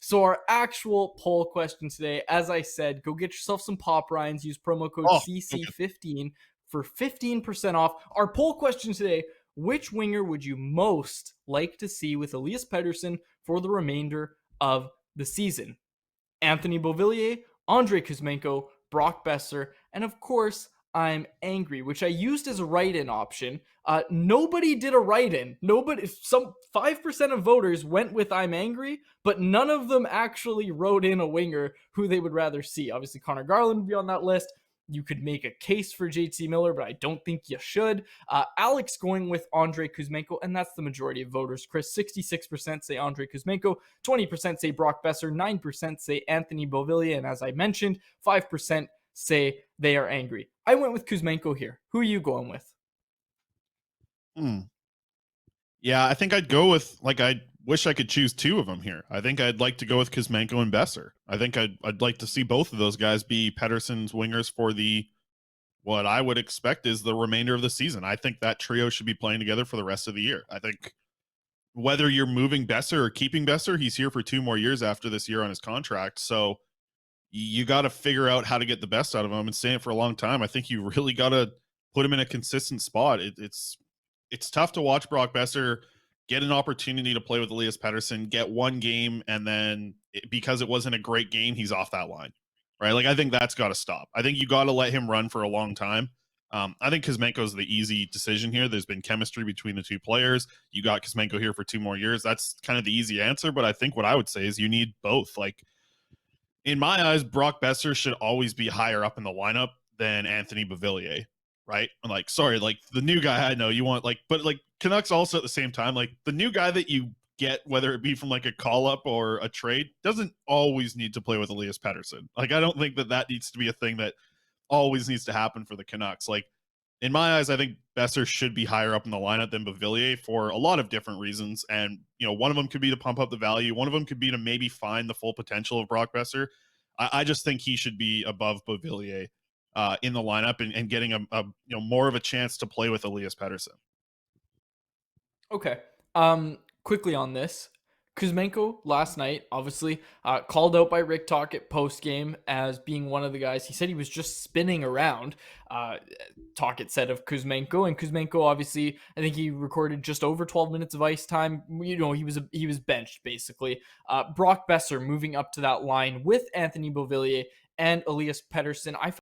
So our actual poll question today, as I said, go get yourself some Pop Rinds. Use promo code Oh, okay. CC15 for 15% off. Our poll question today: which winger would you most like to see with Elias Pettersson for the remainder of the season? Anthony Beauvillier, Andrei Kuzmenko, Brock Besser, and of course, I'm angry, which I used as a write-in option. Nobody did a write-in. Nobody, some 5% of voters went with I'm angry, but none of them actually wrote in a winger who they would rather see. Obviously, Connor Garland would be on that list. You could make a case for JT Miller, but I don't think you should. Alex going with Andrei Kuzmenko, and that's the majority of voters. Chris, 66% say Andrei Kuzmenko, 20% say Brock Besser, 9% say Anthony Beauvillier, and as I mentioned, 5% say they are angry. I went with Kuzmenko here. Who are you going with? Yeah, I think I'd go with, I wish I could choose two of them here. I think I'd like to go with Kuzmenko and Besser. I think I'd like to see both of those guys be Pettersson's wingers for what I would expect is the remainder of the season. I think that trio should be playing together for the rest of the year. I think whether you're moving Besser or keeping Besser, he's here for 2 more years after this year on his contract. So you got to figure out how to get the best out of him. And saying it for a long time, I think you really got to put him in a consistent spot. It's tough to watch Brock Besser get an opportunity to play with Elias Pettersson, get one game, and then because it wasn't a great game, he's off that line, right? I think that's got to stop. I think you got to let him run for a long time. I think Kuzmenko's the easy decision here. There's been chemistry between the two players. You got Kuzmenko here for 2 more years. That's kind of the easy answer, but I think what I would say is you need both. In my eyes, Brock Besser should always be higher up in the lineup than Anthony Beauvillier, right? I'm sorry, the new guy I know you want, but Canucks also at the same time, the new guy that you get, whether it be from a call up or a trade, doesn't always need to play with Elias Pettersson. I don't think that needs to be a thing that always needs to happen for the Canucks. In my eyes, I think Besser should be higher up in the lineup than Beauvillier for a lot of different reasons. And, one of them could be to pump up the value. One of them could be to maybe find the full potential of Brock Besser. I just think he should be above Beauvillier in the lineup and getting a more of a chance to play with Elias Pettersson. Okay. Quickly on this. Kuzmenko last night, obviously, called out by Rick Tocchet post-game as being one of the guys. He said he was just spinning around, Tocchet said of Kuzmenko. And Kuzmenko, obviously, I think he recorded just over 12 minutes of ice time. He was benched, basically. Brock Besser moving up to that line with Anthony Beauvillier and Elias Pettersson. I